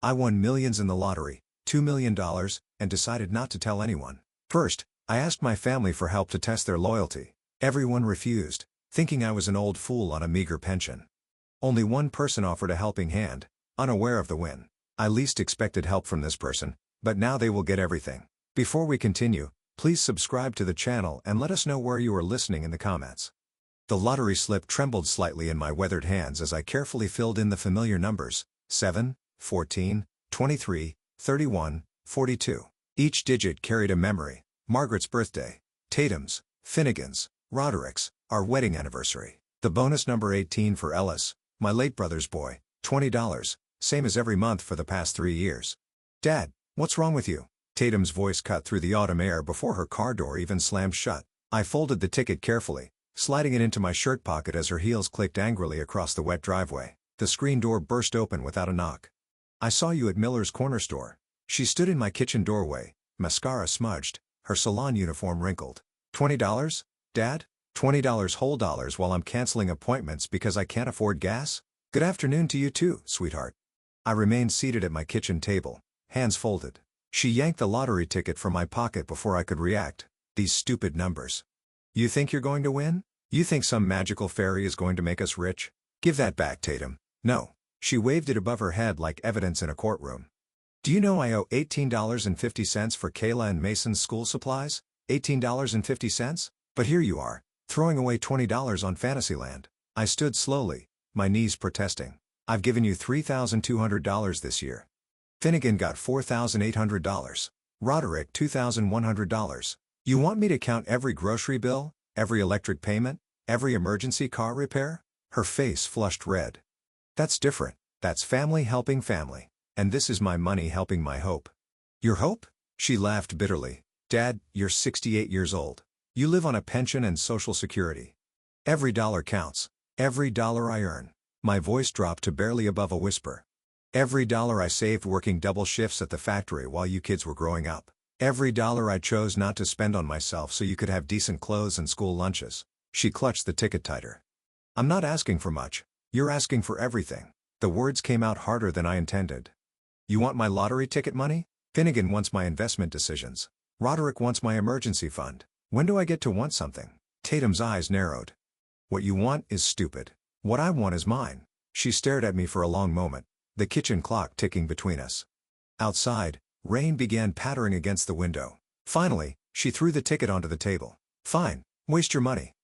I won millions in the lottery, $2 million, and decided not to tell anyone. First, I asked my family for help to test their loyalty. Everyone refused, thinking I was an old fool on a meager pension. Only one person offered a helping hand, unaware of the win. I least expected help from this person, but now they will get everything. Before we continue, please subscribe to the channel and let us know where you are listening in the comments. The lottery slip trembled slightly in my weathered hands as I carefully filled in the familiar numbers, 7, 14, 23, 31, 42. Each digit carried a memory: Margaret's birthday, Tatum's, Finnegan's, Roderick's, our wedding anniversary. The bonus number 18 for Ellis, my late brother's boy, $20, same as every month for the past 3 years. Dad, what's wrong with you? Tatum's voice cut through the autumn air before her car door even slammed shut. I folded the ticket carefully, sliding it into my shirt pocket as her heels clicked angrily across the wet driveway. The screen door burst open without a knock. I saw you at Miller's Corner Store. She stood in my kitchen doorway, mascara smudged, her salon uniform wrinkled. $20? Dad? $20 whole dollars while I'm canceling appointments because I can't afford gas? Good afternoon to you too, sweetheart. I remained seated at my kitchen table, hands folded. She yanked the lottery ticket from my pocket before I could react. These stupid numbers. You think you're going to win? You think some magical fairy is going to make us rich? Give that back, Tatum. No. She waved it above her head like evidence in a courtroom. Do you know I owe $18.50 for Kayla and Mason's school supplies? $18.50? But here you are, throwing away $20 on Fantasyland. I stood slowly, my knees protesting. I've given you $3,200 this year. Finnegan got $4,800. Roderick $2,100. You want me to count every grocery bill, every electric payment, every emergency car repair? Her face flushed red. That's different. That's family helping family. And this is my money helping my hope. Your hope? She laughed bitterly. Dad, you're 68 years old. You live on a pension and Social Security. Every dollar counts. Every dollar I earn. My voice dropped to barely above a whisper. Every dollar I saved working double shifts at the factory while you kids were growing up. Every dollar I chose not to spend on myself so you could have decent clothes and school lunches. She clutched the ticket tighter. I'm not asking for much. You're asking for everything. The words came out harder than I intended. You want my lottery ticket money? Finnegan wants my investment decisions. Roderick wants my emergency fund. When do I get to want something? Tatum's eyes narrowed. What you want is stupid. What I want is mine. She stared at me for a long moment, the kitchen clock ticking between us. Outside, rain began pattering against the window. Finally, she threw the ticket onto the table. Fine, waste your money.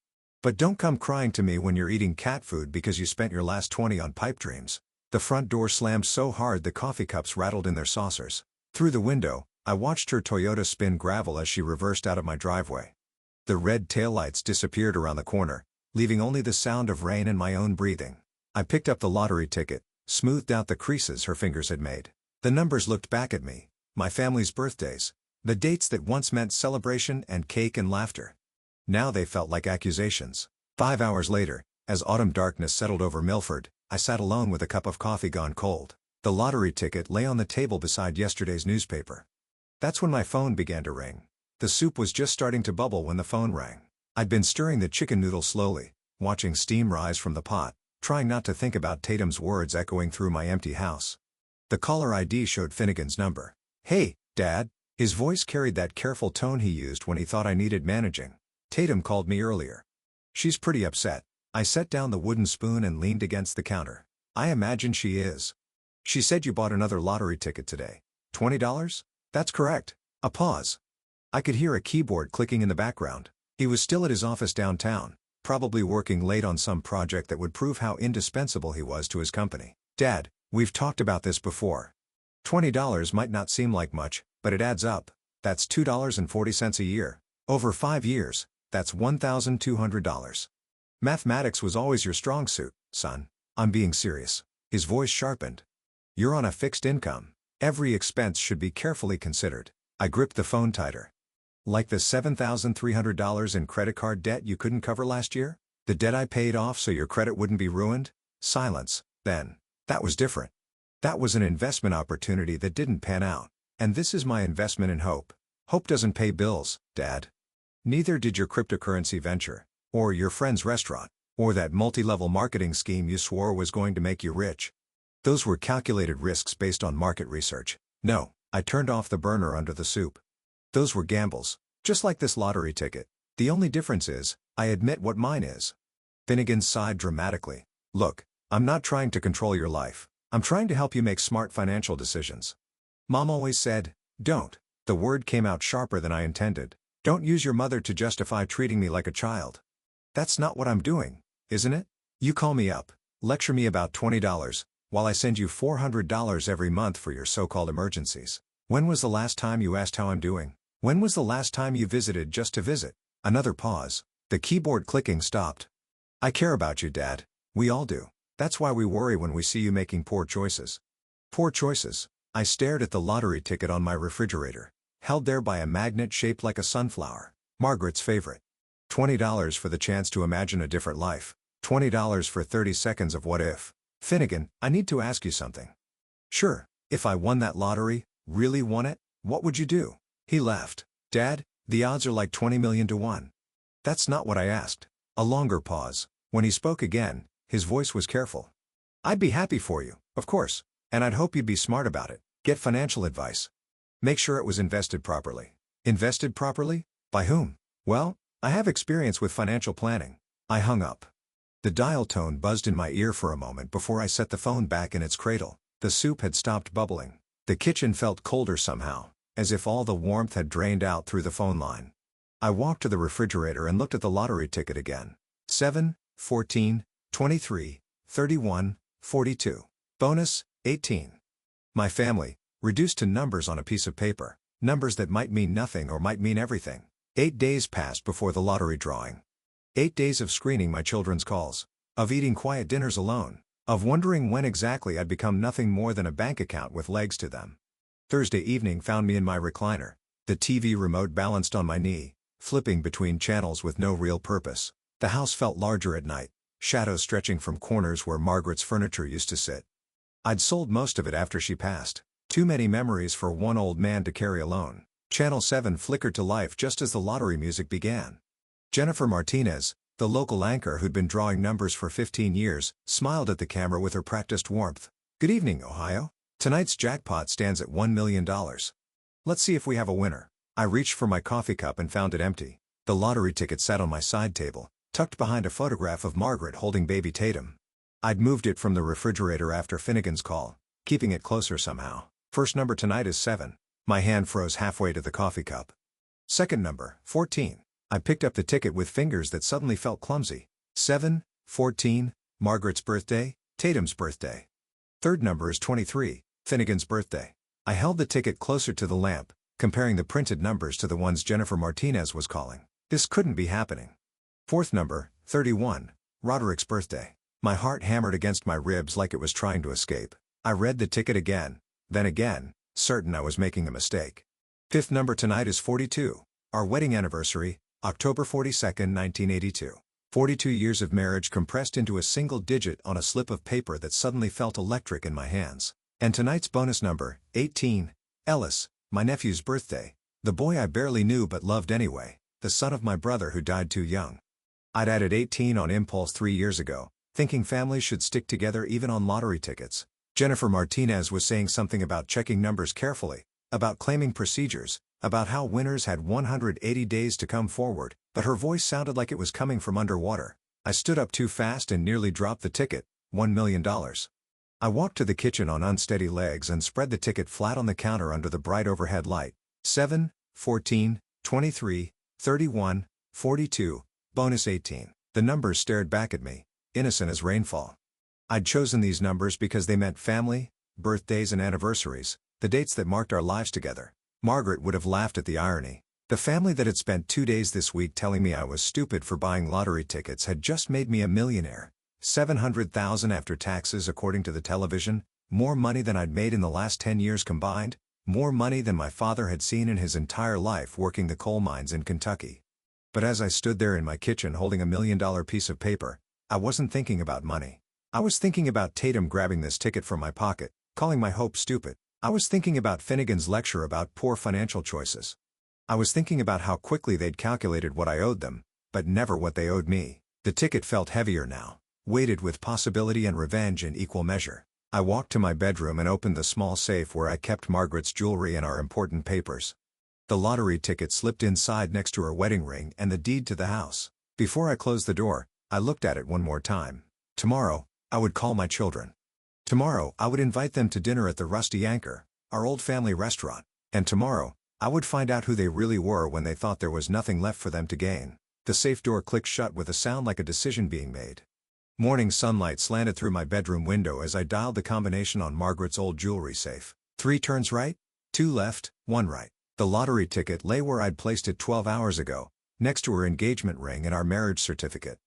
But don't come crying to me when you're eating cat food because you spent your last 20 on pipe dreams. The front door slammed so hard the coffee cups rattled in their saucers. Through the window, I watched her Toyota spin gravel as she reversed out of my driveway. The red taillights disappeared around the corner, leaving only the sound of rain and my own breathing. I picked up the lottery ticket, smoothed out the creases her fingers had made. The numbers looked back at me, my family's birthdays, the dates that once meant celebration and cake and laughter. Now they felt like accusations. 5 hours later, as autumn darkness settled over Milford, I sat alone with a cup of coffee gone cold. The lottery ticket lay on the table beside yesterday's newspaper. That's when my phone began to ring. The soup was just starting to bubble when the phone rang. I'd been stirring the chicken noodle slowly, watching steam rise from the pot, trying not to think about Tatum's words echoing through my empty house. The caller ID showed Finnegan's number. Hey, Dad. His voice carried that careful tone he used when he thought I needed managing. Tatum called me earlier. She's pretty upset. I set down the wooden spoon and leaned against the counter. I imagine she is. She said you bought another lottery ticket today. $20? That's correct. A pause. I could hear a keyboard clicking in the background. He was still at his office downtown, probably working late on some project that would prove how indispensable he was to his company. Dad, we've talked about this before. $20 might not seem like much, but it adds up. That's $2.40 a year. Over 5 years, that's $1,200. Mathematics was always your strong suit, son. I'm being serious. His voice sharpened. You're on a fixed income. Every expense should be carefully considered. I gripped the phone tighter. Like the $7,300 in credit card debt you couldn't cover last year? The debt I paid off so your credit wouldn't be ruined? Silence. Then. That was different. That was an investment opportunity that didn't pan out. And this is my investment in hope. Hope doesn't pay bills, Dad. Neither did your cryptocurrency venture, or your friend's restaurant, or that multi-level marketing scheme you swore was going to make you rich. Those were calculated risks based on market research. No, I turned off the burner under the soup. Those were gambles, just like this lottery ticket. The only difference is, I admit what mine is. Finnegan sighed dramatically. Look, I'm not trying to control your life. I'm trying to help you make smart financial decisions. Mom always said, don't. The word came out sharper than I intended. Don't use your mother to justify treating me like a child. That's not what I'm doing, isn't it? You call me up, lecture me about $20, while I send you $400 every month for your so-called emergencies. When was the last time you asked how I'm doing? When was the last time you visited just to visit? Another pause. The keyboard clicking stopped. I care about you, Dad. We all do. That's why we worry when we see you making poor choices. Poor choices. I stared at the lottery ticket on my refrigerator, held there by a magnet shaped like a sunflower. Margaret's favorite. $20 for the chance to imagine a different life. $20 for 30 seconds of what if. Finnegan, I need to ask you something. Sure. If I won that lottery, really won it, what would you do? He laughed. Dad, the odds are like 20 million to 1. That's not what I asked. A longer pause. When he spoke again, his voice was careful. I'd be happy for you, of course, and I'd hope you'd be smart about it. Get financial advice. Make sure it was invested properly. Invested properly? By whom? Well, I have experience with financial planning. I hung up. The dial tone buzzed in my ear for a moment before I set the phone back in its cradle. The soup had stopped bubbling. The kitchen felt colder somehow, as if all the warmth had drained out through the phone line. I walked to the refrigerator and looked at the lottery ticket again. 7, 14, 23, 31, 42. Bonus, 18. My family, reduced to numbers on a piece of paper. Numbers that might mean nothing or might mean everything. 8 days passed before the lottery drawing. 8 days of screening my children's calls. Of eating quiet dinners alone. Of wondering when exactly I'd become nothing more than a bank account with legs to them. Thursday evening found me in my recliner. The TV remote balanced on my knee, flipping between channels with no real purpose. The house felt larger at night, shadows stretching from corners where Margaret's furniture used to sit. I'd sold most of it after she passed. Too many memories for one old man to carry alone. Channel 7 flickered to life just as the lottery music began. Jennifer Martinez, the local anchor who'd been drawing numbers for 15 years, smiled at the camera with her practiced warmth. Good evening, Ohio. Tonight's jackpot stands at $1 million. Let's see if we have a winner. I reached for my coffee cup and found it empty. The lottery ticket sat on my side table, tucked behind a photograph of Margaret holding baby Tatum. I'd moved it from the refrigerator after Finnegan's call, keeping it closer somehow. First number tonight is 7. My hand froze halfway to the coffee cup. Second number, 14. I picked up the ticket with fingers that suddenly felt clumsy. 7, 14, Margaret's birthday, Tatum's birthday. Third number is 23, Finnegan's birthday. I held the ticket closer to the lamp, comparing the printed numbers to the ones Jennifer Martinez was calling. This couldn't be happening. Fourth number, 31, Roderick's birthday. My heart hammered against my ribs like it was trying to escape. I read the ticket again, then again, certain I was making a mistake. Fifth number tonight is 42, our wedding anniversary, October 22, 1982. 42 years of marriage compressed into a single digit on a slip of paper that suddenly felt electric in my hands. And tonight's bonus number, 18, Ellis, my nephew's birthday. The boy I barely knew but loved anyway, the son of my brother who died too young. I'd added 18 on impulse 3 years ago, thinking families should stick together even on lottery tickets. Jennifer Martinez was saying something about checking numbers carefully, about claiming procedures, about how winners had 180 days to come forward, but her voice sounded like it was coming from underwater. I stood up too fast and nearly dropped the ticket, $1 million. I walked to the kitchen on unsteady legs and spread the ticket flat on the counter under the bright overhead light. 7, 14, 23, 31, 42, bonus 18. The numbers stared back at me, innocent as rainfall. I'd chosen these numbers because they meant family, birthdays and anniversaries, the dates that marked our lives together. Margaret would have laughed at the irony. The family that had spent 2 days this week telling me I was stupid for buying lottery tickets had just made me a millionaire. $700,000 after taxes according to the television, more money than I'd made in the last 10 years combined, more money than my father had seen in his entire life working the coal mines in Kentucky. But as I stood there in my kitchen holding $1 million piece of paper, I wasn't thinking about money. I was thinking about Tatum grabbing this ticket from my pocket, calling my hope stupid. I was thinking about Finnegan's lecture about poor financial choices. I was thinking about how quickly they'd calculated what I owed them, but never what they owed me. The ticket felt heavier now, weighted with possibility and revenge in equal measure. I walked to my bedroom and opened the small safe where I kept Margaret's jewelry and our important papers. The lottery ticket slipped inside next to her wedding ring and the deed to the house. Before I closed the door, I looked at it one more time. Tomorrow, I would call my children. Tomorrow, I would invite them to dinner at the Rusty Anchor, our old family restaurant. And tomorrow, I would find out who they really were when they thought there was nothing left for them to gain. The safe door clicked shut with a sound like a decision being made. Morning sunlight slanted through my bedroom window as I dialed the combination on Margaret's old jewelry safe. 3 turns right, 2 left, 1 right. The lottery ticket lay where I'd placed it 12 hours ago, next to her engagement ring and our marriage certificate.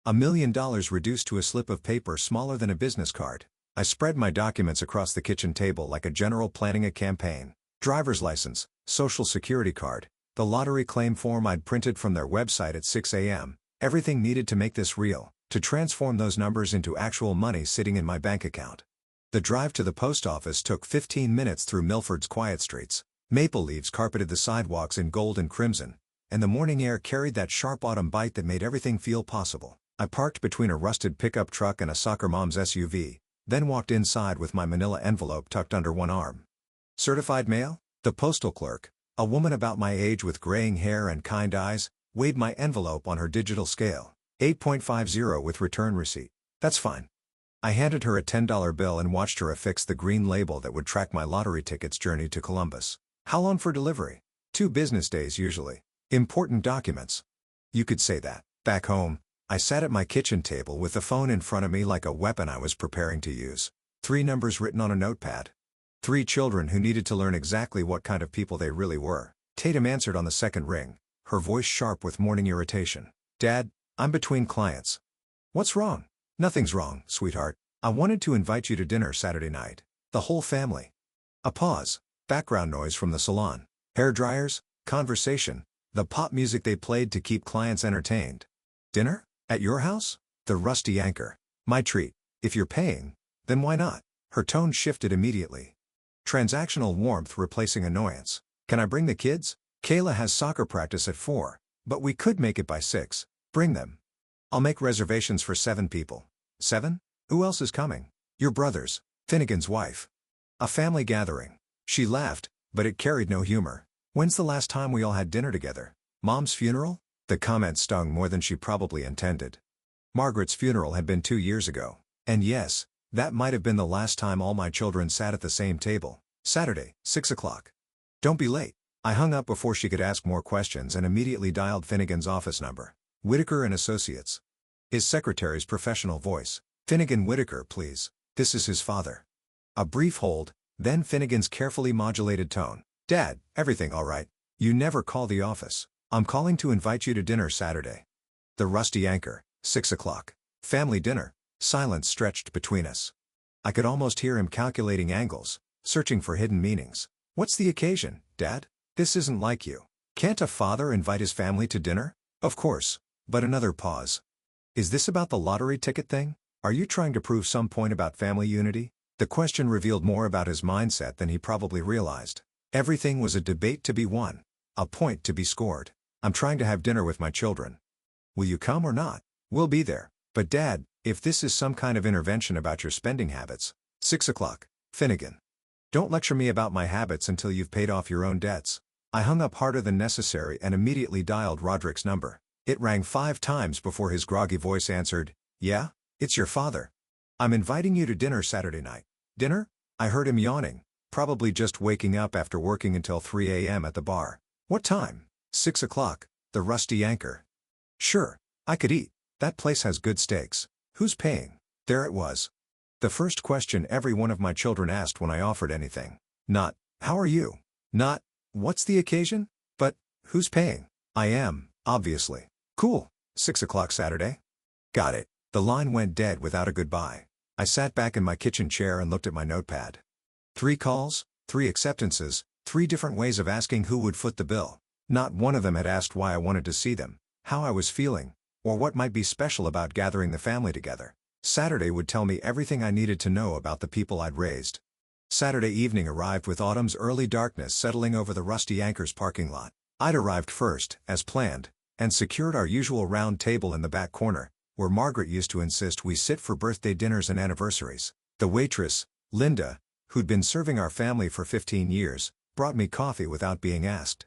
$1 million reduced to a slip of paper smaller than a business card. I spread my documents across the kitchen table like a general planning a campaign. Driver's license, social security card, the lottery claim form I'd printed from their website at 6 a.m., everything needed to make this real, to transform those numbers into actual money sitting in my bank account. The drive to the post office took 15 minutes through Milford's quiet streets. Maple leaves carpeted the sidewalks in gold and crimson, and the morning air carried that sharp autumn bite that made everything feel possible. I parked between a rusted pickup truck and a soccer mom's SUV, then walked inside with my manila envelope tucked under one arm. Certified mail? The postal clerk, a woman about my age with graying hair and kind eyes, weighed my envelope on her digital scale. 8.50 with return receipt. That's fine. I handed her a $10 bill and watched her affix the green label that would track my lottery ticket's journey to Columbus. How long for delivery? 2 business days usually. Important documents. You could say that. Back home, I sat at my kitchen table with the phone in front of me like a weapon I was preparing to use. 3 numbers written on a notepad. 3 children who needed to learn exactly what kind of people they really were. Tatum answered on the second ring, her voice sharp with morning irritation. Dad, I'm between clients. What's wrong? Nothing's wrong, sweetheart. I wanted to invite you to dinner Saturday night. The whole family. A pause. Background noise from the salon. Hair dryers, conversation, the pop music they played to keep clients entertained. Dinner? At your house? The Rusty Anchor. My treat. If you're paying, then why not? Her tone shifted immediately. Transactional warmth replacing annoyance. Can I bring the kids? Kayla has soccer practice at 4, but we could make it by 6. Bring them. I'll make reservations for 7 people. 7? Who else is coming? Your brothers. Finnegan's wife. A family gathering. She laughed, but it carried no humor. When's the last time we all had dinner together? Mom's funeral? The comment stung more than she probably intended. Margaret's funeral had been 2 years ago. And yes, that might have been the last time all my children sat at the same table. Saturday, 6 o'clock. Don't be late. I hung up before she could ask more questions and immediately dialed Finnegan's office number. Whitaker and Associates. His secretary's professional voice. Finnegan Whitaker, please. This is his father. A brief hold, then Finnegan's carefully modulated tone. Dad, everything all right? You never call the office. I'm calling to invite you to dinner Saturday. The Rusty Anchor, 6 o'clock. Family dinner. Silence stretched between us. I could almost hear him calculating angles, searching for hidden meanings. What's the occasion, Dad? This isn't like you. Can't a father invite his family to dinner? Of course. But another pause. Is this about the lottery ticket thing? Are you trying to prove some point about family unity? The question revealed more about his mindset than he probably realized. Everything was a debate to be won. A point to be scored. I'm trying to have dinner with my children. Will you come or not? We'll be there. But Dad, if this is some kind of intervention about your spending habits. 6 o'clock. Finnegan. Don't lecture me about my habits until you've paid off your own debts. I hung up harder than necessary and immediately dialed Roderick's number. It rang 5 times before his groggy voice answered. Yeah? It's your father. I'm inviting you to dinner Saturday night. Dinner? I heard him yawning, probably just waking up after working until 3 a.m. at the bar. What time? 6 o'clock, the Rusty Anchor. Sure, I could eat. That place has good steaks. Who's paying? There it was. The first question every one of my children asked when I offered anything. Not, how are you? Not, what's the occasion? But, who's paying? I am, obviously. Cool. 6 o'clock Saturday? Got it. The line went dead without a goodbye. I sat back in my kitchen chair and looked at my notepad. 3 calls, 3 acceptances, 3 different ways of asking who would foot the bill. Not one of them had asked why I wanted to see them, how I was feeling, or what might be special about gathering the family together. Saturday would tell me everything I needed to know about the people I'd raised. Saturday evening arrived with autumn's early darkness settling over the Rusty Anchor's parking lot. I'd arrived first, as planned, and secured our usual round table in the back corner, where Margaret used to insist we sit for birthday dinners and anniversaries. The waitress, Linda, who'd been serving our family for 15 years, brought me coffee without being asked.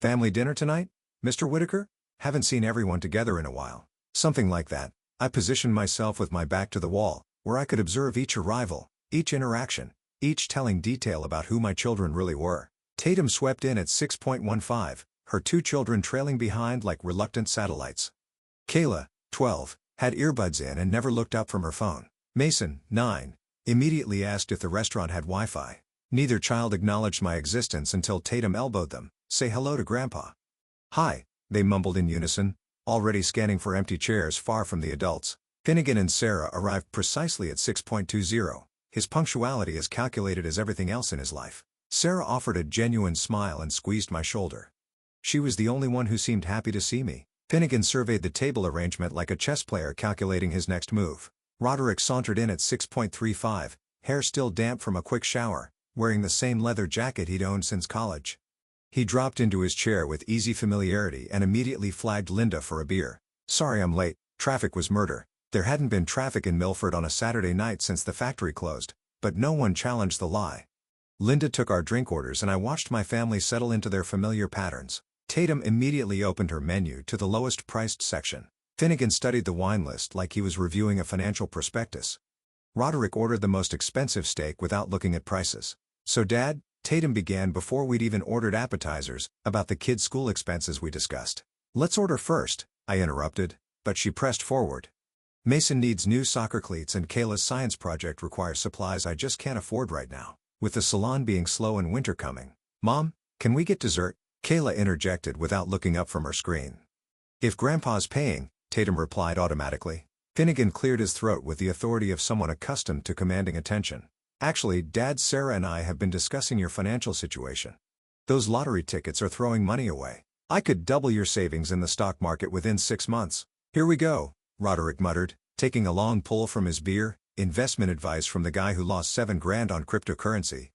"Family dinner tonight, Mr. Whitaker? Haven't seen everyone together in a while." Something like that. I positioned myself with my back to the wall, where I could observe each arrival, each interaction, each telling detail about who my children really were. Tatum swept in at 6.15, her two children trailing behind like reluctant satellites. Kayla, 12, had earbuds in and never looked up from her phone. Mason, 9, immediately asked if the restaurant had Wi-Fi. Neither child acknowledged my existence until Tatum elbowed them. "Say hello to Grandpa." "Hi," they mumbled in unison, already scanning for empty chairs far from the adults. Finnegan and Sarah arrived precisely at 6.20. His punctuality as calculated as everything else in his life. Sarah offered a genuine smile and squeezed my shoulder. She was the only one who seemed happy to see me. Finnegan surveyed the table arrangement like a chess player calculating his next move. Roderick sauntered in at 6.35, hair still damp from a quick shower, wearing the same leather jacket he'd owned since college. He dropped into his chair with easy familiarity and immediately flagged Linda for a beer. "Sorry I'm late, traffic was murder." There hadn't been traffic in Milford on a Saturday night since the factory closed, but no one challenged the lie. Linda took our drink orders and I watched my family settle into their familiar patterns. Tatum immediately opened her menu to the lowest priced section. Finnegan studied the wine list like he was reviewing a financial prospectus. Roderick ordered the most expensive steak without looking at prices. "So Dad," Tatum began before we'd even ordered appetizers, "about the kids' school expenses we discussed." "Let's order first," I interrupted, but she pressed forward. "Mason needs new soccer cleats and Kayla's science project requires supplies I just can't afford right now, with the salon being slow and winter coming." "Mom, can we get dessert?" Kayla interjected without looking up from her screen. "If Grandpa's paying," Tatum replied automatically. Finnegan cleared his throat with the authority of someone accustomed to commanding attention. "Actually, Dad, Sarah and I have been discussing your financial situation. Those lottery tickets are throwing money away. I could double your savings in the stock market within 6 months." "Here we go," Roderick muttered, taking a long pull from his beer. "Investment advice from the guy who lost $7,000 on cryptocurrency."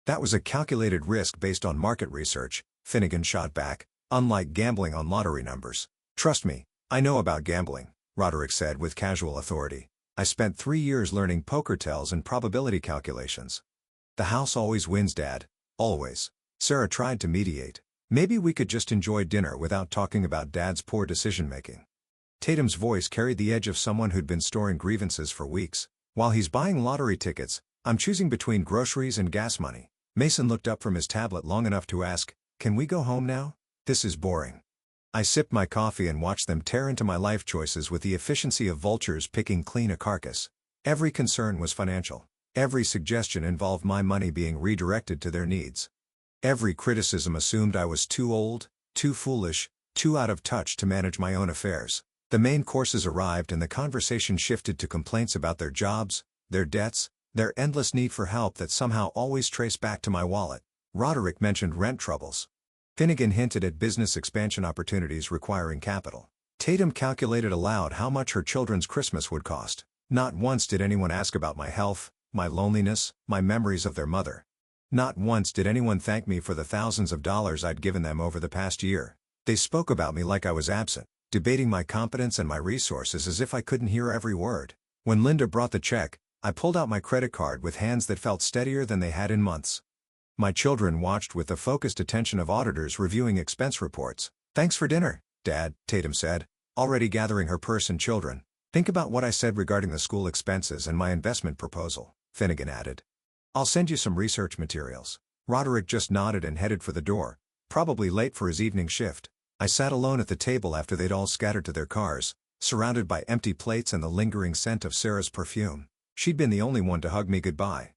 "That was a calculated risk based on market research," Finnegan shot back, "unlike gambling on lottery numbers." "Trust me, I know about gambling," Roderick said with casual authority. "I spent 3 years learning poker tells and probability calculations." "The house always wins, Dad. Always." Sarah tried to mediate. "Maybe we could just enjoy dinner without talking about Dad's poor decision-making." Tatum's voice carried the edge of someone who'd been storing grievances for weeks. "While he's buying lottery tickets, I'm choosing between groceries and gas money." Mason looked up from his tablet long enough to ask, "Can we go home now? This is boring." I sipped my coffee and watched them tear into my life choices with the efficiency of vultures picking clean a carcass. Every concern was financial. Every suggestion involved my money being redirected to their needs. Every criticism assumed I was too old, too foolish, too out of touch to manage my own affairs. The main courses arrived and the conversation shifted to complaints about their jobs, their debts, their endless need for help that somehow always traced back to my wallet. Roderick mentioned rent troubles. Finnegan hinted at business expansion opportunities requiring capital. Tatum calculated aloud how much her children's Christmas would cost. Not once did anyone ask about my health, my loneliness, my memories of their mother. Not once did anyone thank me for the thousands of dollars I'd given them over the past year. They spoke about me like I was absent, debating my competence and my resources as if I couldn't hear every word. When Linda brought the check, I pulled out my credit card with hands that felt steadier than they had in months. My children watched with the focused attention of auditors reviewing expense reports. "Thanks for dinner, Dad," Tatum said, already gathering her purse and children. "Think about what I said regarding the school expenses and my investment proposal," Finnegan added. "I'll send you some research materials." Roderick just nodded and headed for the door, probably late for his evening shift. I sat alone at the table after they'd all scattered to their cars, surrounded by empty plates and the lingering scent of Sarah's perfume. She'd been the only one to hug me goodbye.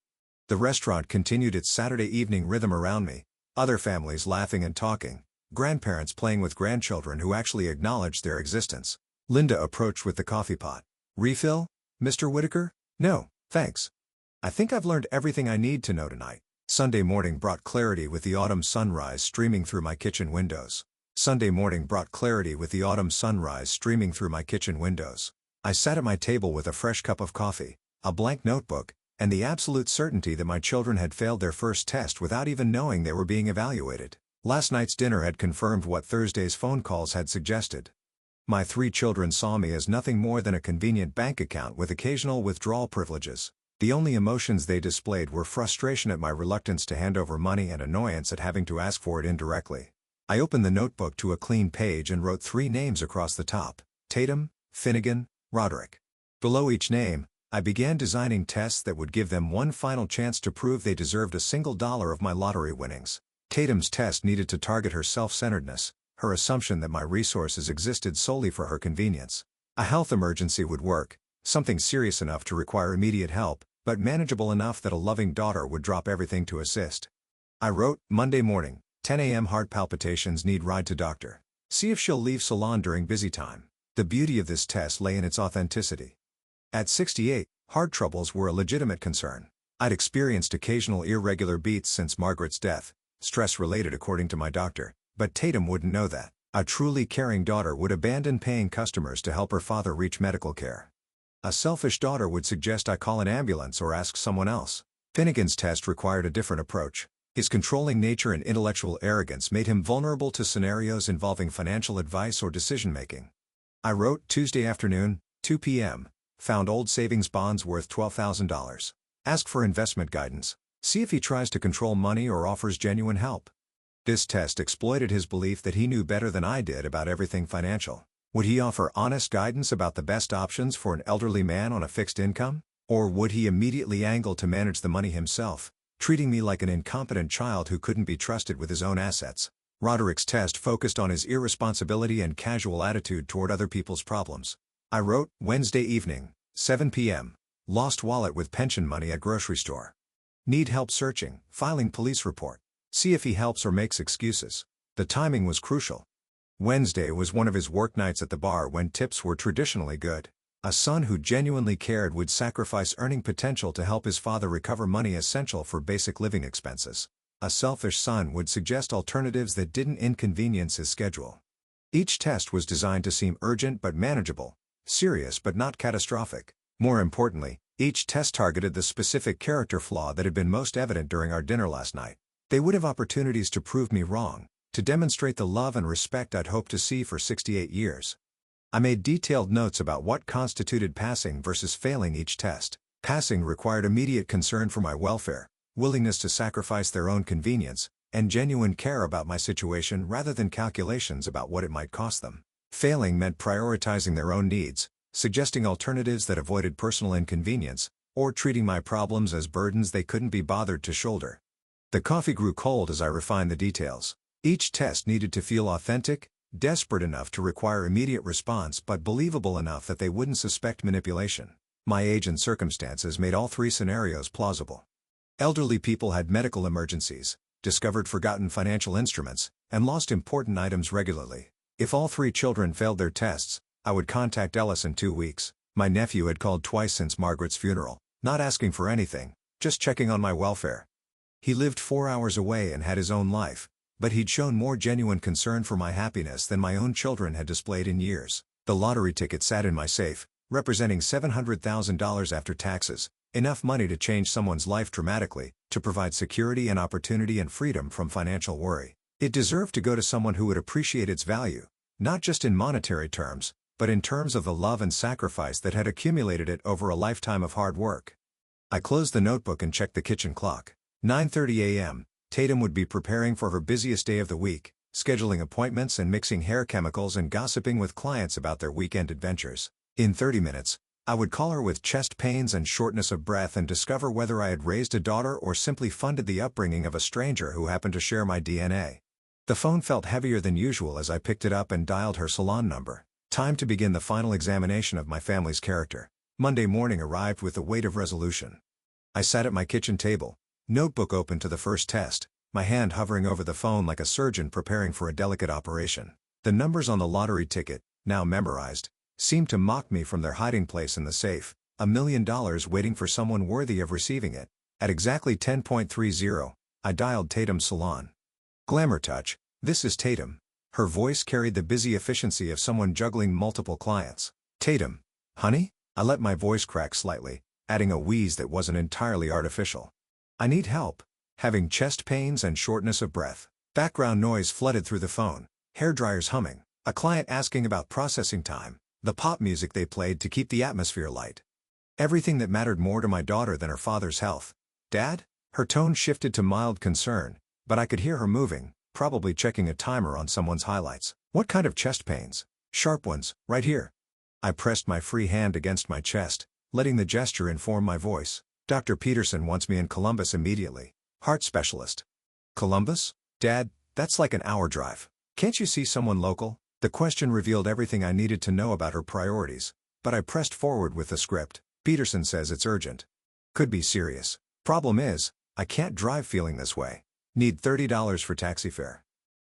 The restaurant continued its Saturday evening rhythm around me, other families laughing and talking, grandparents playing with grandchildren who actually acknowledged their existence. Linda approached with the coffee pot. "Refill, Mr. Whitaker?" "No, thanks. I think I've learned everything I need to know tonight." Sunday morning brought clarity with the autumn sunrise streaming through my kitchen windows. Sunday morning brought clarity with the autumn sunrise streaming through my kitchen windows. I sat at my table with a fresh cup of coffee, a blank notebook, and the absolute certainty that my children had failed their first test without even knowing they were being evaluated. Last night's dinner had confirmed what Thursday's phone calls had suggested. My 3 children saw me as nothing more than a convenient bank account with occasional withdrawal privileges. The only emotions they displayed were frustration at my reluctance to hand over money and annoyance at having to ask for it indirectly. I opened the notebook to a clean page and wrote 3 names across the top: Tatum, Finnegan, Roderick. Below each name, I began designing tests that would give them one final chance to prove they deserved a single dollar of my lottery winnings. Tatum's test needed to target her self-centeredness, her assumption that my resources existed solely for her convenience. A health emergency would work, something serious enough to require immediate help, but manageable enough that a loving daughter would drop everything to assist. I wrote, Monday morning, 10 a.m. heart palpitations, need ride to doctor. See if she'll leave salon during busy time. The beauty of this test lay in its authenticity. At 68, heart troubles were a legitimate concern. I'd experienced occasional irregular beats since Margaret's death, stress-related according to my doctor, but Tatum wouldn't know that. A truly caring daughter would abandon paying customers to help her father reach medical care. A selfish daughter would suggest I call an ambulance or ask someone else. Finnegan's test required a different approach. His controlling nature and intellectual arrogance made him vulnerable to scenarios involving financial advice or decision-making. I wrote, Tuesday afternoon, 2 p.m., found old savings bonds worth $12,000. Ask for investment guidance. See if he tries to control money or offers genuine help. This test exploited his belief that he knew better than I did about everything financial. Would he offer honest guidance about the best options for an elderly man on a fixed income? Or would he immediately angle to manage the money himself, treating me like an incompetent child who couldn't be trusted with his own assets? Roderick's test focused on his irresponsibility and casual attitude toward other people's problems. I wrote, Wednesday evening, 7 p.m., lost wallet with pension money at grocery store. Need help searching, filing police report. See if he helps or makes excuses. The timing was crucial. Wednesday was one of his work nights at the bar when tips were traditionally good. A son who genuinely cared would sacrifice earning potential to help his father recover money essential for basic living expenses. A selfish son would suggest alternatives that didn't inconvenience his schedule. Each test was designed to seem urgent but manageable, serious but not catastrophic. More importantly, each test targeted the specific character flaw that had been most evident during our dinner last night. They would have opportunities to prove me wrong, to demonstrate the love and respect I'd hoped to see for 68 years. I made detailed notes about what constituted passing versus failing each test. Passing required immediate concern for my welfare, willingness to sacrifice their own convenience, and genuine care about my situation rather than calculations about what it might cost them. Failing meant prioritizing their own needs, suggesting alternatives that avoided personal inconvenience, or treating my problems as burdens they couldn't be bothered to shoulder. The coffee grew cold as I refined the details. Each test needed to feel authentic, desperate enough to require immediate response but believable enough that they wouldn't suspect manipulation. My age and circumstances made all 3 scenarios plausible. Elderly people had medical emergencies, discovered forgotten financial instruments, and lost important items regularly. If all 3 children failed their tests, I would contact Ellis in 2 weeks. My nephew had called twice since Margaret's funeral, not asking for anything, just checking on my welfare. He lived 4 hours away and had his own life, but he'd shown more genuine concern for my happiness than my own children had displayed in years. The lottery ticket sat in my safe, representing $700,000 after taxes, enough money to change someone's life dramatically, to provide security and opportunity and freedom from financial worry. It deserved to go to someone who would appreciate its value, not just in monetary terms, but in terms of the love and sacrifice that had accumulated it over a lifetime of hard work. I closed the notebook and checked the kitchen clock. 9:30 a.m., Tatum would be preparing for her busiest day of the week, scheduling appointments and mixing hair chemicals and gossiping with clients about their weekend adventures. In 30 minutes, I would call her with chest pains and shortness of breath and discover whether I had raised a daughter or simply funded the upbringing of a stranger who happened to share my DNA. The phone felt heavier than usual as I picked it up and dialed her salon number. Time to begin the final examination of my family's character. Monday morning arrived with the weight of resolution. I sat at my kitchen table, notebook open to the first test, my hand hovering over the phone like a surgeon preparing for a delicate operation. The numbers on the lottery ticket, now memorized, seemed to mock me from their hiding place in the safe, $1 million waiting for someone worthy of receiving it. At exactly 10:30, I dialed Tatum's salon. Glamour touch, this is Tatum. Her voice carried the busy efficiency of someone juggling multiple clients. Tatum, honey? I let my voice crack slightly, adding a wheeze that wasn't entirely artificial. I need help. Having chest pains and shortness of breath. Background noise flooded through the phone, hairdryers humming, a client asking about processing time, the pop music they played to keep the atmosphere light. Everything that mattered more to my daughter than her father's health. Dad? Her tone shifted to mild concern, but I could hear her moving, probably checking a timer on someone's highlights. What kind of chest pains? Sharp ones, right here. I pressed my free hand against my chest, letting the gesture inform my voice. Dr. Peterson wants me in Columbus immediately. Heart specialist. Columbus? Dad, that's like an hour drive. Can't you see someone local? The question revealed everything I needed to know about her priorities, but I pressed forward with the script. Peterson says it's urgent. Could be serious. Problem is, I can't drive feeling this way. Need $30 for taxi fare.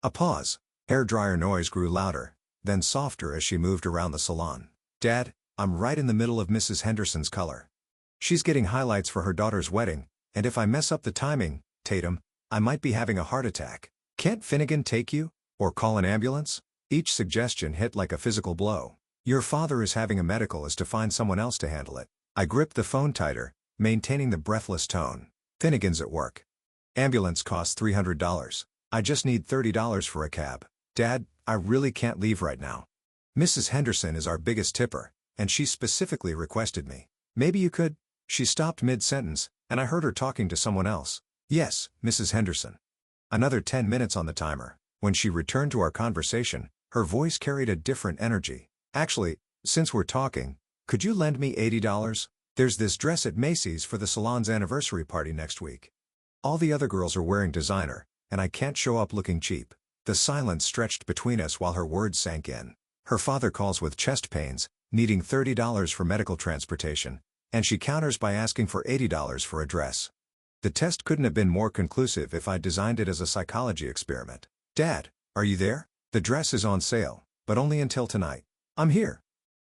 A pause. Hair dryer noise grew louder, then softer as she moved around the salon. Dad, I'm right in the middle of Mrs. Henderson's color. She's getting highlights for her daughter's wedding, and if I mess up the timing, Tatum, I might be having a heart attack. Can't Finnegan take you? Or call an ambulance? Each suggestion hit like a physical blow. Your father is having a medical is to find someone else to handle it. I gripped the phone tighter, maintaining the breathless tone. Finnegan's at work. Ambulance costs $300. I just need $30 for a cab. Dad, I really can't leave right now. Mrs. Henderson is our biggest tipper, and she specifically requested me. Maybe you could? She stopped mid-sentence, and I heard her talking to someone else. Yes, Mrs. Henderson. Another 10 minutes on the timer. When she returned to our conversation, her voice carried a different energy. Actually, since we're talking, could you lend me $80? There's this dress at Macy's for the salon's anniversary party next week. All the other girls are wearing designer, and I can't show up looking cheap. The silence stretched between us while her words sank in. Her father calls with chest pains, needing $30 for medical transportation, and she counters by asking for $80 for a dress. The test couldn't have been more conclusive if I'd designed it as a psychology experiment. Dad, are you there? The dress is on sale, but only until tonight. I'm here.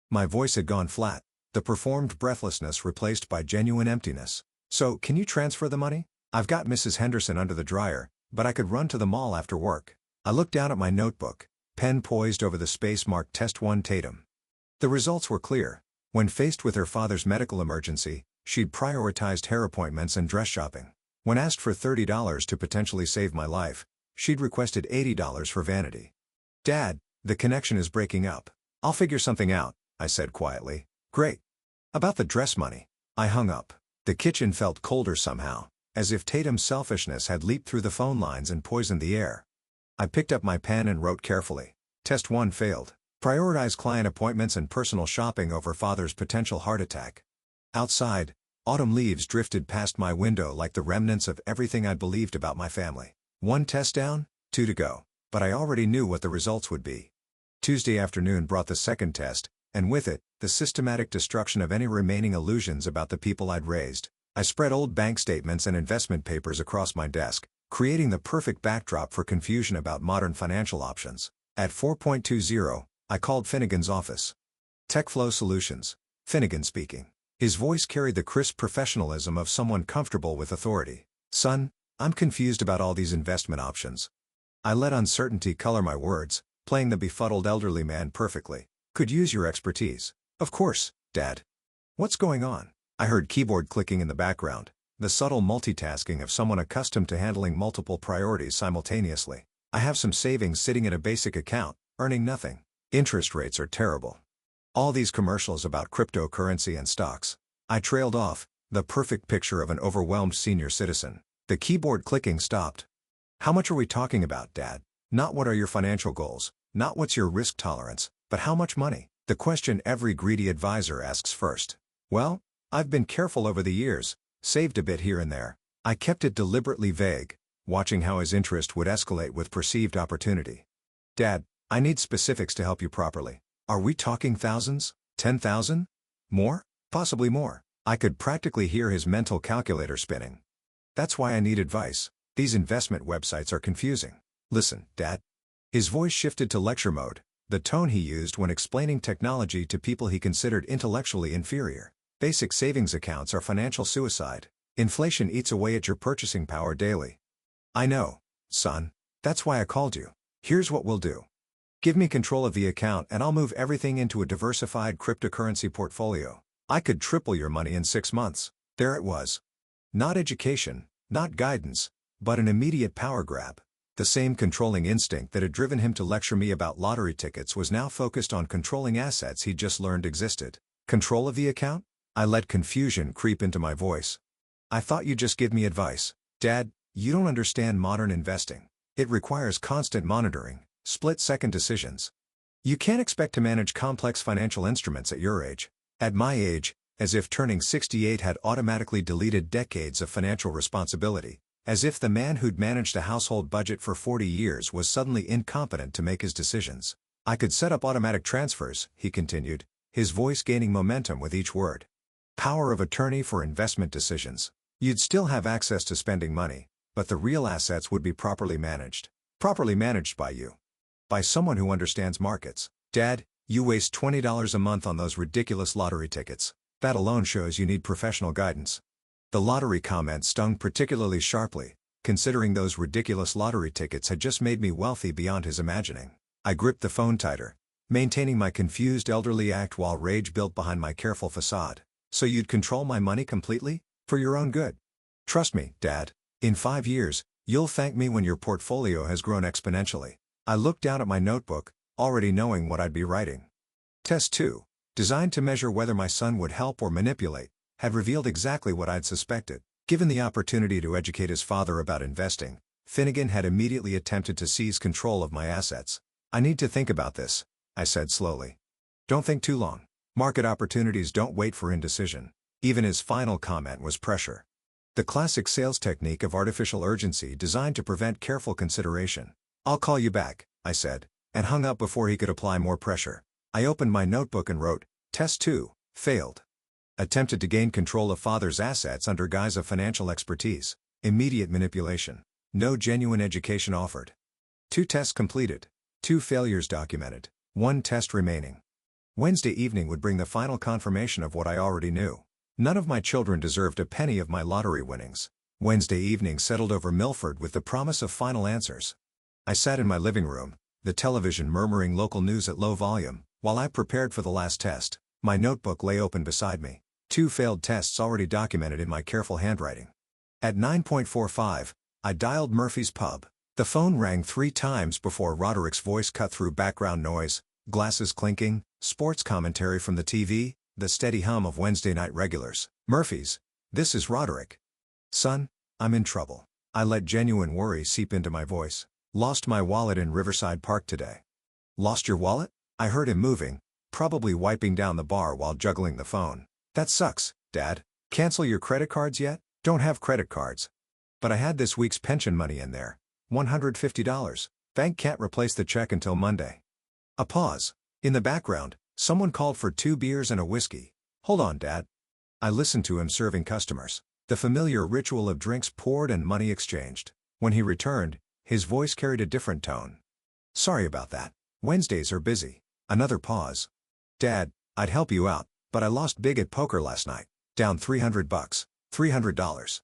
My voice had gone flat, the performed breathlessness replaced by genuine emptiness. So, can you transfer the money? I've got Mrs. Henderson under the dryer, but I could run to the mall after work. I looked down at my notebook, pen poised over the space marked Test 1 Tatum. The results were clear. When faced with her father's medical emergency, she'd prioritized hair appointments and dress shopping. When asked for $30 to potentially save my life, she'd requested $80 for vanity. Dad, the connection is breaking up. I'll figure something out, I said quietly. Great. About the dress money. I hung up. The kitchen felt colder somehow, as if Tatum's selfishness had leaped through the phone lines and poisoned the air. I picked up my pen and wrote carefully. Test 1 failed. Prioritize client appointments and personal shopping over father's potential heart attack. Outside, autumn leaves drifted past my window like the remnants of everything I'd believed about my family. 1 test down, 2 to go. But I already knew what the results would be. Tuesday afternoon brought the second test, and with it, the systematic destruction of any remaining illusions about the people I'd raised. I spread old bank statements and investment papers across my desk, creating the perfect backdrop for confusion about modern financial options. At 4:20, I called Finnegan's office. TechFlow Solutions. Finnegan speaking. His voice carried the crisp professionalism of someone comfortable with authority. Son, I'm confused about all these investment options. I let uncertainty color my words, playing the befuddled elderly man perfectly. Could use your expertise. Of course, Dad. What's going on? I heard keyboard clicking in the background, the subtle multitasking of someone accustomed to handling multiple priorities simultaneously. I have some savings sitting in a basic account, earning nothing. Interest rates are terrible. All these commercials about cryptocurrency and stocks. I trailed off, the perfect picture of an overwhelmed senior citizen. The keyboard clicking stopped. How much are we talking about, Dad? Not what are your financial goals, not what's your risk tolerance, but how much money? The question every greedy advisor asks first. Well, I've been careful over the years, saved a bit here and there. I kept it deliberately vague, watching how his interest would escalate with perceived opportunity. Dad, I need specifics to help you properly. Are we talking thousands? 10,000? More? Possibly more. I could practically hear his mental calculator spinning. That's why I need advice. These investment websites are confusing. Listen, Dad. His voice shifted to lecture mode, the tone he used when explaining technology to people he considered intellectually inferior. Basic savings accounts are financial suicide. Inflation eats away at your purchasing power daily. I know, son. That's why I called you. Here's what we'll do. Give me control of the account and I'll move everything into a diversified cryptocurrency portfolio. I could triple your money in 6 months. There it was. Not education, not guidance, but an immediate power grab. The same controlling instinct that had driven him to lecture me about lottery tickets was now focused on controlling assets he'd just learned existed. Control of the account? I let confusion creep into my voice. I thought you'd just give me advice. Dad, you don't understand modern investing. It requires constant monitoring, split-second decisions. You can't expect to manage complex financial instruments at your age. At my age, as if turning 68 had automatically deleted decades of financial responsibility, as if the man who'd managed a household budget for 40 years was suddenly incompetent to make his decisions. I could set up automatic transfers, he continued, his voice gaining momentum with each word. Power of attorney for investment decisions. You'd still have access to spending money, but the real assets would be properly managed. Properly managed by you. By someone who understands markets. Dad, you waste $20 a month on those ridiculous lottery tickets. That alone shows you need professional guidance. The lottery comment stung particularly sharply, considering those ridiculous lottery tickets had just made me wealthy beyond his imagining. I gripped the phone tighter, maintaining my confused elderly act while rage built behind my careful facade. So you'd control my money completely? For your own good? Trust me, Dad. In 5 years, you'll thank me when your portfolio has grown exponentially. I looked down at my notebook, already knowing what I'd be writing. Test 2, designed to measure whether my son would help or manipulate, had revealed exactly what I'd suspected. Given the opportunity to educate his father about investing, Finnegan had immediately attempted to seize control of my assets. I need to think about this, I said slowly. Don't think too long. Market opportunities don't wait for indecision. Even his final comment was pressure. The classic sales technique of artificial urgency designed to prevent careful consideration. I'll call you back, I said, and hung up before he could apply more pressure. I opened my notebook and wrote, Test 2, failed. Attempted to gain control of father's assets under guise of financial expertise. Immediate manipulation. No genuine education offered. 2 tests completed. 2 failures documented. 1 test remaining. Wednesday evening would bring the final confirmation of what I already knew. None of my children deserved a penny of my lottery winnings. Wednesday evening settled over Milford with the promise of final answers. I sat in my living room, the television murmuring local news at low volume, while I prepared for the last test. My notebook lay open beside me. 2 failed tests already documented in my careful handwriting. At 9:45, I dialed Murphy's Pub. The phone rang 3 times before Roderick's voice cut through background noise, glasses clinking, sports commentary from the TV, the steady hum of Wednesday night regulars. Murphy's, this is Roderick. Son, I'm in trouble. I let genuine worry seep into my voice. Lost my wallet in Riverside Park today. Lost your wallet? I heard him moving, probably wiping down the bar while juggling the phone. That sucks, Dad. Cancel your credit cards yet? Don't have credit cards. But I had this week's pension money in there. $150. Bank can't replace the check until Monday. A pause. In the background, someone called for 2 beers and a whiskey. Hold on, Dad. I listened to him serving customers. The familiar ritual of drinks poured and money exchanged. When he returned, his voice carried a different tone. Sorry about that. Wednesdays are busy. Another pause. Dad, I'd help you out, but I lost big at poker last night. Down $300. $300.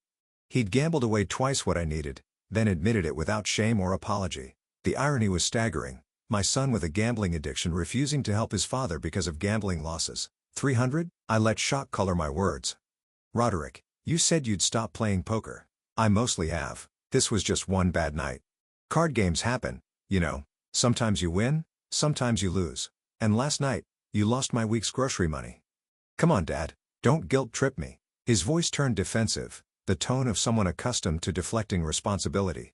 He'd gambled away twice what I needed, then admitted it without shame or apology. The irony was staggering. My son with a gambling addiction refusing to help his father because of gambling losses. 300? I let shock color my words. Roderick, you said you'd stop playing poker. I mostly have. This was just one bad night. Card games happen, you know. Sometimes you win, sometimes you lose. And last night, you lost my week's grocery money. Come on, Dad. Don't guilt trip me. His voice turned defensive, the tone of someone accustomed to deflecting responsibility.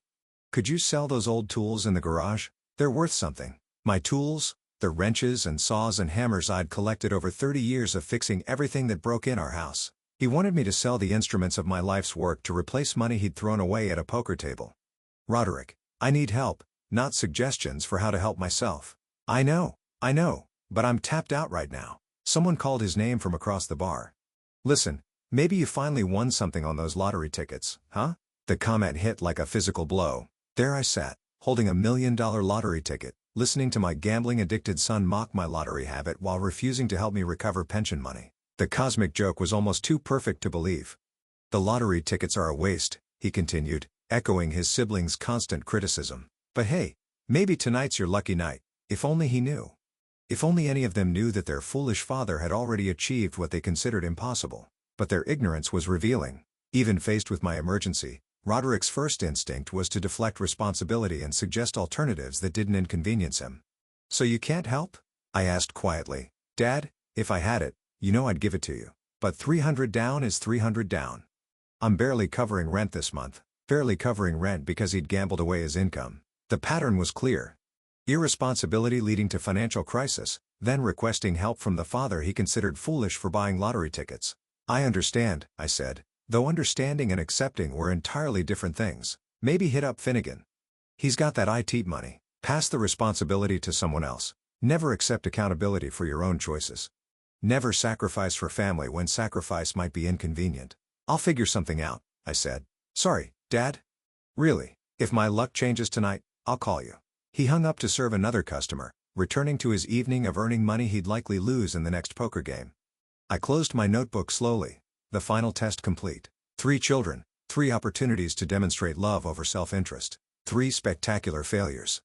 Could you sell those old tools in the garage? They're worth something. My tools, the wrenches and saws and hammers I'd collected over 30 years of fixing everything that broke in our house. He wanted me to sell the instruments of my life's work to replace money he'd thrown away at a poker table. Roderick, I need help, not suggestions for how to help myself. I know, but I'm tapped out right now. Someone called his name from across the bar. Listen, maybe you finally won something on those lottery tickets, huh? The comment hit like a physical blow. There I sat, holding $1 million lottery ticket, listening to my gambling-addicted son mock my lottery habit while refusing to help me recover pension money. The cosmic joke was almost too perfect to believe. The lottery tickets are a waste, he continued, echoing his siblings' constant criticism. But hey, maybe tonight's your lucky night. If only he knew. If only any of them knew that their foolish father had already achieved what they considered impossible. But their ignorance was revealing. Even faced with my emergency, Roderick's first instinct was to deflect responsibility and suggest alternatives that didn't inconvenience him. So you can't help? I asked quietly. Dad, if I had it, you know I'd give it to you. But 300 down is 300 down. I'm barely covering rent this month, barely covering rent because he'd gambled away his income. The pattern was clear. Irresponsibility leading to financial crisis, then requesting help from the father he considered foolish for buying lottery tickets. I understand, I said, though understanding and accepting were entirely different things. Maybe hit up Finnegan. He's got that IT money. Pass the responsibility to someone else. Never accept accountability for your own choices. Never sacrifice for family when sacrifice might be inconvenient. I'll figure something out, I said. Sorry, Dad? Really, if my luck changes tonight, I'll call you. He hung up to serve another customer, returning to his evening of earning money he'd likely lose in the next poker game. I closed my notebook slowly, the final test complete. 3 children, 3 opportunities to demonstrate love over self-interest, 3 spectacular failures.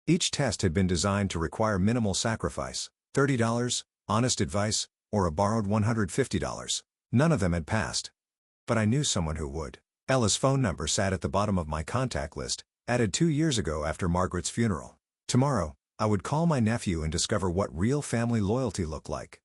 Each test had been designed to require minimal sacrifice, $30, honest advice, or a borrowed $150. None of them had passed. But I knew someone who would. Ella's phone number sat at the bottom of my contact list, added 2 years ago after Margaret's funeral. Tomorrow, I would call my nephew and discover what real family loyalty looked like.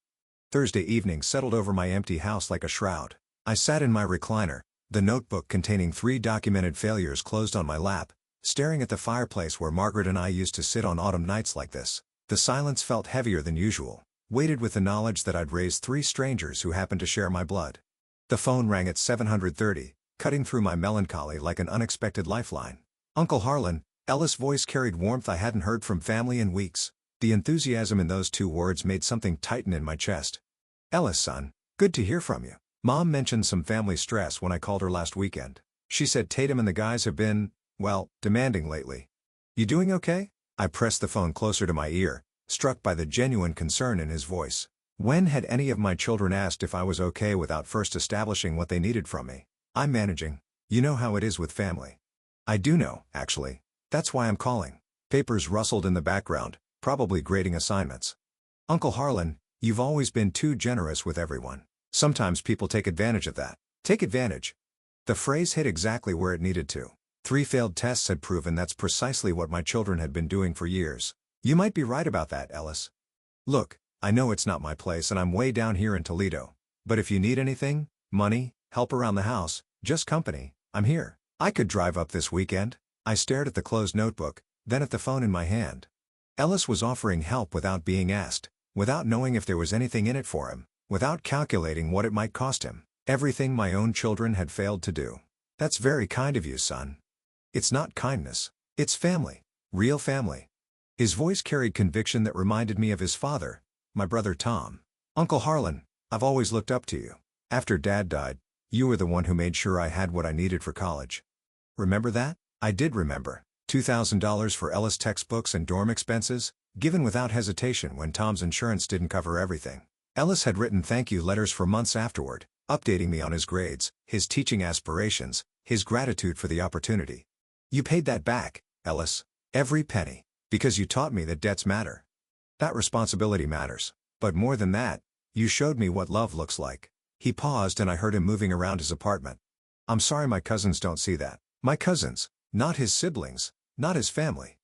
Thursday evening settled over my empty house like a shroud. I sat in my recliner, the notebook containing 3 documented failures closed on my lap, staring at the fireplace where Margaret and I used to sit on autumn nights like this. The silence felt heavier than usual, weighted with the knowledge that I'd raised 3 strangers who happened to share my blood. The phone rang at 7:30, cutting through my melancholy like an unexpected lifeline. Uncle Harlan, Ella's voice carried warmth I hadn't heard from family in weeks. The enthusiasm in those 2 words made something tighten in my chest. Ella's son, good to hear from you. Mom mentioned some family stress when I called her last weekend. She said Tatum and the guys have been, well, demanding lately. You doing okay? I pressed the phone closer to my ear, struck by the genuine concern in his voice. When had any of my children asked if I was okay without first establishing what they needed from me? I'm managing. You know how it is with family. I do know, actually. That's why I'm calling. Papers rustled in the background, probably grading assignments. Uncle Harlan, you've always been too generous with everyone. Sometimes people take advantage of that. Take advantage. The phrase hit exactly where it needed to. 3 failed tests had proven that's precisely what my children had been doing for years. You might be right about that, Ellis. Look, I know it's not my place and I'm way down here in Toledo. But if you need anything, money, help around the house, just company, I'm here. I could drive up this weekend. I stared at the closed notebook, then at the phone in my hand. Ellis was offering help without being asked, without knowing if there was anything in it for him, without calculating what it might cost him. Everything my own children had failed to do. That's very kind of you, son. It's not kindness. It's family. Real family. His voice carried conviction that reminded me of his father, my brother Tom. Uncle Harlan, I've always looked up to you. After Dad died, you were the one who made sure I had what I needed for college. Remember that? I did remember. $2,000 for Ellis textbooks and dorm expenses, given without hesitation when Tom's insurance didn't cover everything. Ellis had written thank you letters for months afterward, updating me on his grades, his teaching aspirations, his gratitude for the opportunity. You paid that back, Ellis. Every penny. Because you taught me that debts matter. That responsibility matters. But more than that, you showed me what love looks like. He paused and I heard him moving around his apartment. I'm sorry my cousins don't see that. My cousins, not his siblings, not his family.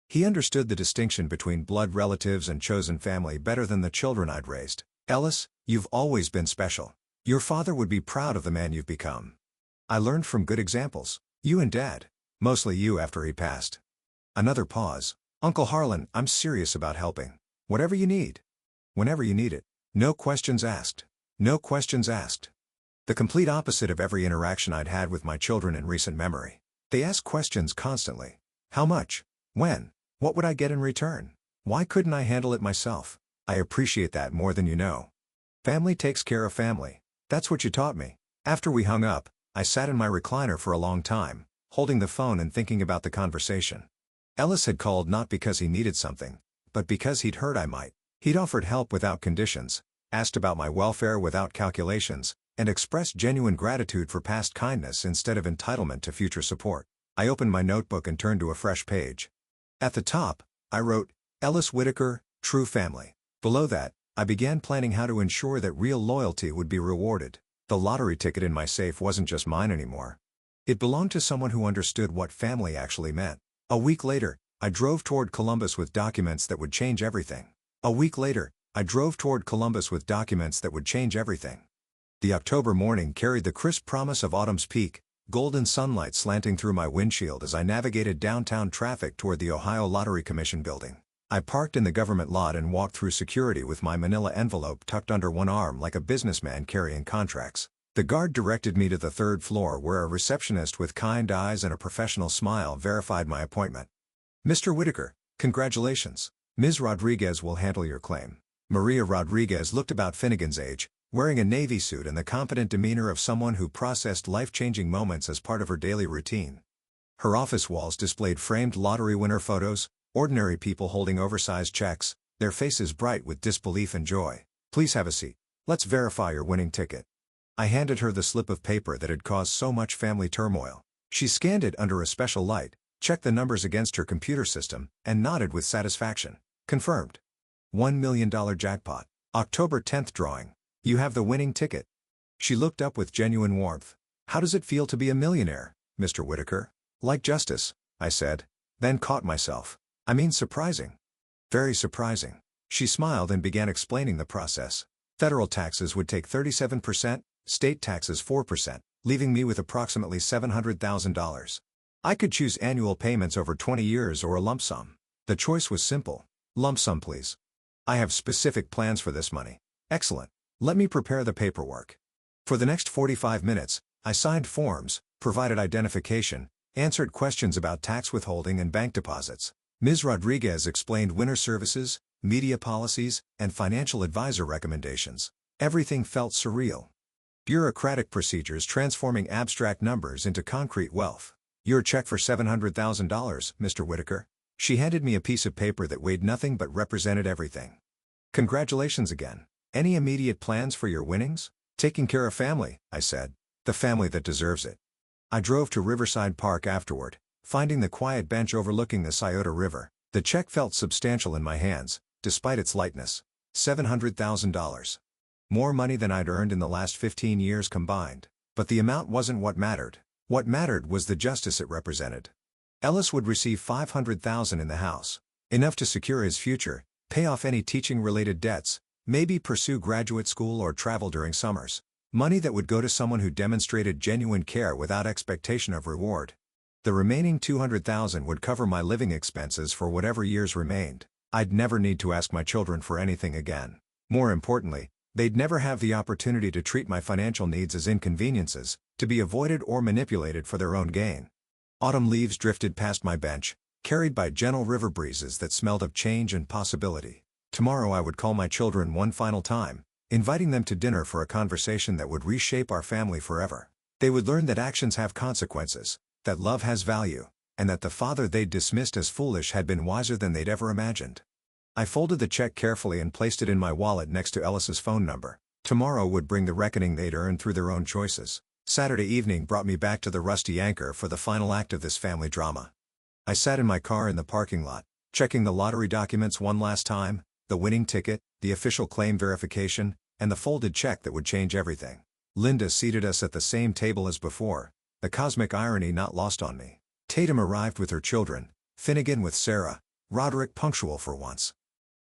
He understood the distinction between blood relatives and chosen family better than the children I'd raised. Ellis, you've always been special. Your father would be proud of the man you've become. I learned from good examples. You and Dad. Mostly you after he passed. Another pause. Uncle Harlan, I'm serious about helping. Whatever you need. Whenever you need it. No questions asked. No questions asked. The complete opposite of every interaction I'd had with my children in recent memory. They ask questions constantly. How much? When? What would I get in return? Why couldn't I handle it myself? I appreciate that more than you know. Family takes care of family. That's what you taught me. After we hung up, I sat in my recliner for a long time, holding the phone and thinking about the conversation. Ellis had called not because he needed something, but because he'd heard I might. He'd offered help without conditions, asked about my welfare without calculations, and expressed genuine gratitude for past kindness instead of entitlement to future support. I opened my notebook and turned to a fresh page. At the top, I wrote, Ellis Whitaker, True Family. Below that, I began planning how to ensure that real loyalty would be rewarded. The lottery ticket in my safe wasn't just mine anymore. It belonged to someone who understood what family actually meant. A week later, I drove toward Columbus with documents that would change everything. A week later, I drove toward Columbus with documents that would change everything. The October morning carried the crisp promise of autumn's peak, golden sunlight slanting through my windshield as I navigated downtown traffic toward the Ohio Lottery Commission building. I parked in the government lot and walked through security with my manila envelope tucked under one arm like a businessman carrying contracts. The guard directed me to the third floor where a receptionist with kind eyes and a professional smile verified my appointment. "Mr. Whitaker, congratulations. Ms. Rodriguez will handle your claim." Maria Rodriguez looked about Finnegan's age, wearing a navy suit and the confident demeanor of someone who processed life-changing moments as part of her daily routine. Her office walls displayed framed lottery winner photos, ordinary people holding oversized checks, their faces bright with disbelief and joy. "Please have a seat. Let's verify your winning ticket." I handed her the slip of paper that had caused so much family turmoil. She scanned it under a special light, checked the numbers against her computer system, and nodded with satisfaction. "Confirmed. $1 million jackpot. October 10th drawing. You have the winning ticket." She looked up with genuine warmth. "How does it feel to be a millionaire, Mr. Whitaker?" "Like justice," I said, then caught myself. "I mean surprising." "Very surprising." She smiled and began explaining the process. Federal taxes would take 37%, state taxes 4%, leaving me with approximately $700,000. I could choose annual payments over 20 years or a lump sum. The choice was simple. "Lump sum, please." "I have specific plans for this money." "Excellent. Let me prepare the paperwork." For the next 45 minutes, I signed forms, provided identification, answered questions about tax withholding and bank deposits. Ms. Rodriguez explained winter services, media policies, and financial advisor recommendations. Everything felt surreal. Bureaucratic procedures transforming abstract numbers into concrete wealth. "Your check for $700,000, Mr. Whitaker." She handed me a piece of paper that weighed nothing but represented everything. "Congratulations again. Any immediate plans for your winnings?" "Taking care of family," I said. "The family that deserves it." I drove to Riverside Park afterward, finding the quiet bench overlooking the Scioto River. The check felt substantial in my hands, despite its lightness. $700,000. More money than I'd earned in the last 15 years combined. But the amount wasn't what mattered. What mattered was the justice it represented. Ellis would receive $500,000 in the house. Enough to secure his future, pay off any teaching-related debts, maybe pursue graduate school or travel during summers. Money that would go to someone who demonstrated genuine care without expectation of reward. The remaining $200,000 would cover my living expenses for whatever years remained. I'd never need to ask my children for anything again. More importantly, they'd never have the opportunity to treat my financial needs as inconveniences, to be avoided or manipulated for their own gain. Autumn leaves drifted past my bench, carried by gentle river breezes that smelled of change and possibility. Tomorrow I would call my children one final time, inviting them to dinner for a conversation that would reshape our family forever. They would learn that actions have consequences, that love has value, and that the father they'd dismissed as foolish had been wiser than they'd ever imagined. I folded the check carefully and placed it in my wallet next to Ellis's phone number. Tomorrow would bring the reckoning they'd earned through their own choices. Saturday evening brought me back to the Rusty Anchor for the final act of this family drama. I sat in my car in the parking lot, checking the lottery documents one last time, the winning ticket, the official claim verification, and the folded check that would change everything. Linda seated us at the same table as before, the cosmic irony not lost on me. Tatum arrived with her children, Finnegan with Sarah, Roderick punctual for once.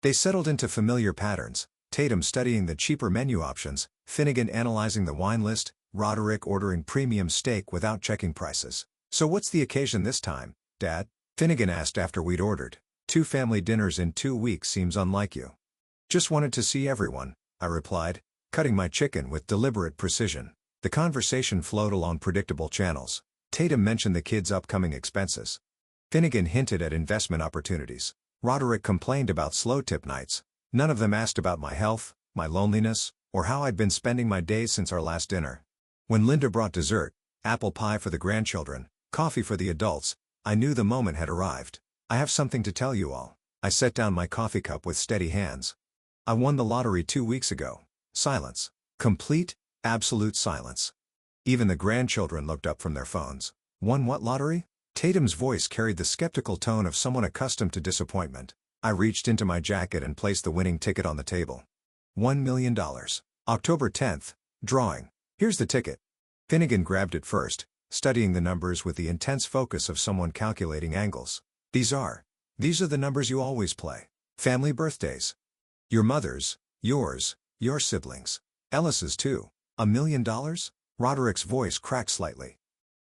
They settled into familiar patterns, Tatum studying the cheaper menu options, Finnegan analyzing the wine list, Roderick ordering premium steak without checking prices. "So what's the occasion this time, Dad?" Finnegan asked after we'd ordered. "2 family dinners in 2 weeks seems unlike you." "Just wanted to see everyone," I replied, cutting my chicken with deliberate precision. The conversation flowed along predictable channels. Tatum mentioned the kids' upcoming expenses. Finnegan hinted at investment opportunities. Roderick complained about slow tip nights. None of them asked about my health, my loneliness, or how I'd been spending my days since our last dinner. When Linda brought dessert, apple pie for the grandchildren, coffee for the adults, I knew the moment had arrived. "I have something to tell you all." I set down my coffee cup with steady hands. "I won the lottery 2 weeks ago." Silence. Complete, absolute silence. Even the grandchildren looked up from their phones. "Won what lottery?" Tatum's voice carried the skeptical tone of someone accustomed to disappointment. I reached into my jacket and placed the winning ticket on the table. $1 million. October 10th. Drawing. "Here's the ticket." Finnegan grabbed it first, studying the numbers with the intense focus of someone calculating angles. These are the numbers you always play. Family birthdays. Your mother's, yours, your siblings. Ellis's too. $1 million? Roderick's voice cracked slightly.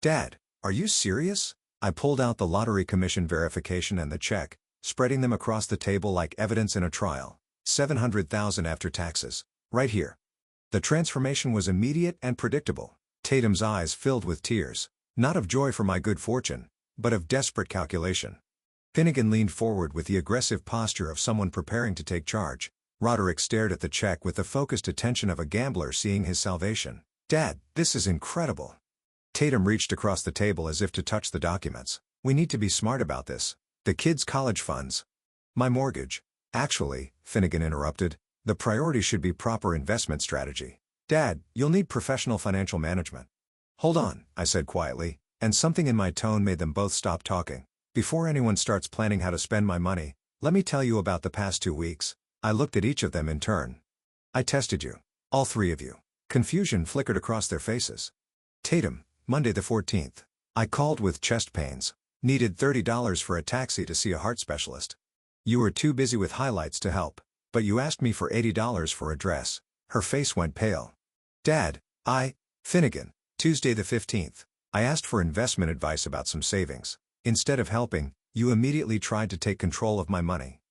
Dad, are you serious? I pulled out the lottery commission verification and the check, spreading them across the table like evidence in a trial. $700,000 after taxes. Right here. The transformation was immediate and predictable. Tatum's eyes filled with tears, not of joy for my good fortune, but of desperate calculation. Finnegan leaned forward with the aggressive posture of someone preparing to take charge. Roderick stared at the check with the focused attention of a gambler seeing his salvation. Dad, this is incredible. Tatum reached across the table as if to touch the documents. We need to be smart about this. The kids' college funds. My mortgage. Actually, Finnegan interrupted, the priority should be proper investment strategy. Dad, you'll need professional financial management. Hold on, I said quietly, and something in my tone made them both stop talking. Before anyone starts planning how to spend my money, let me tell you about the past 2 weeks. I looked at each of them in turn. I tested you. All 3 of you. Confusion flickered across their faces. Tatum, Monday the 14th. I called with chest pains. Needed $30 for a taxi to see a heart specialist. You were too busy with highlights to help, but you asked me for $80 for a dress. Her face went pale. Dad, Finnegan, Tuesday the 15th. I asked for investment advice about some savings. Instead of helping, you immediately tried to take control of my money.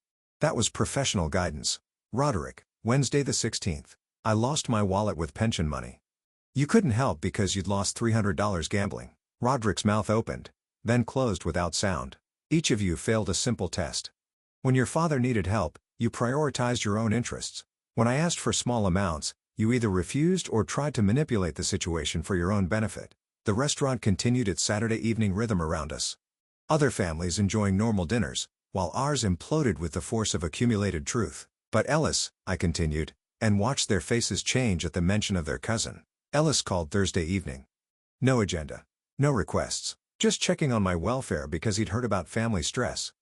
That was professional guidance. Roderick, Wednesday the 16th. I lost my wallet with pension money. You couldn't help because you'd lost $300 gambling. Roderick's mouth opened, then closed without sound. Each of you failed a simple test. When your father needed help, you prioritized your own interests. When I asked for small amounts, you either refused or tried to manipulate the situation for your own benefit. The restaurant continued its Saturday evening rhythm around us. Other families enjoying normal dinners, while ours imploded with the force of accumulated truth. But Ellis, I continued, and watched their faces change at the mention of their cousin. Ellis called Thursday evening. No agenda. No requests. Just checking on my welfare because he'd heard about family stress.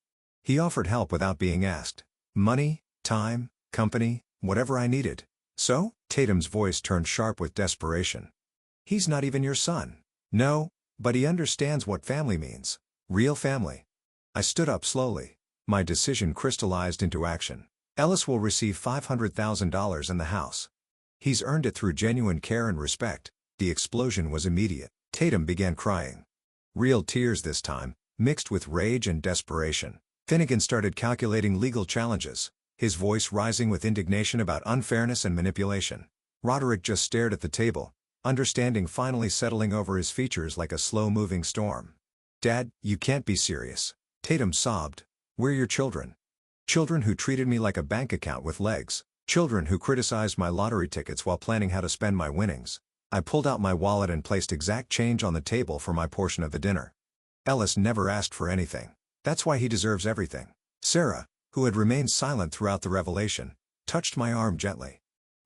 He offered help without being asked. Money, time, company, whatever I needed. So? Tatum's voice turned sharp with desperation. He's not even your son. No, but he understands what family means. Real family. I stood up slowly. My decision crystallized into action. Ellis will receive $500,000 in the house. He's earned it through genuine care and respect. The explosion was immediate. Tatum began crying. Real tears this time, mixed with rage and desperation. Finnegan started calculating legal challenges, his voice rising with indignation about unfairness and manipulation. Roderick just stared at the table, understanding finally settling over his features like a slow-moving storm. Dad, you can't be serious. Tatum sobbed. We're your children. Children who treated me like a bank account with legs. Children who criticized my lottery tickets while planning how to spend my winnings. I pulled out my wallet and placed exact change on the table for my portion of the dinner. Ellis never asked for anything. That's why he deserves everything. Sarah, who had remained silent throughout the revelation, touched my arm gently.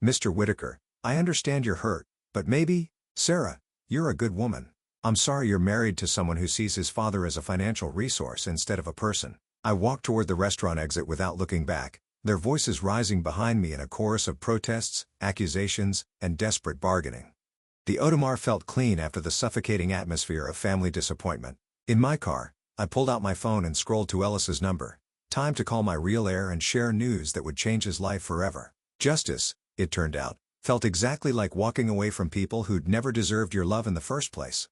Mr. Whitaker, I understand you're hurt, but maybe, Sarah, you're a good woman. I'm sorry you're married to someone who sees his father as a financial resource instead of a person. I walked toward the restaurant exit without looking back, their voices rising behind me in a chorus of protests, accusations, and desperate bargaining. The Audemars felt clean after the suffocating atmosphere of family disappointment. In my car, I pulled out my phone and scrolled to Ellis's number. Time to call my real heir and share news that would change his life forever. Justice, it turned out, felt exactly like walking away from people who'd never deserved your love in the first place.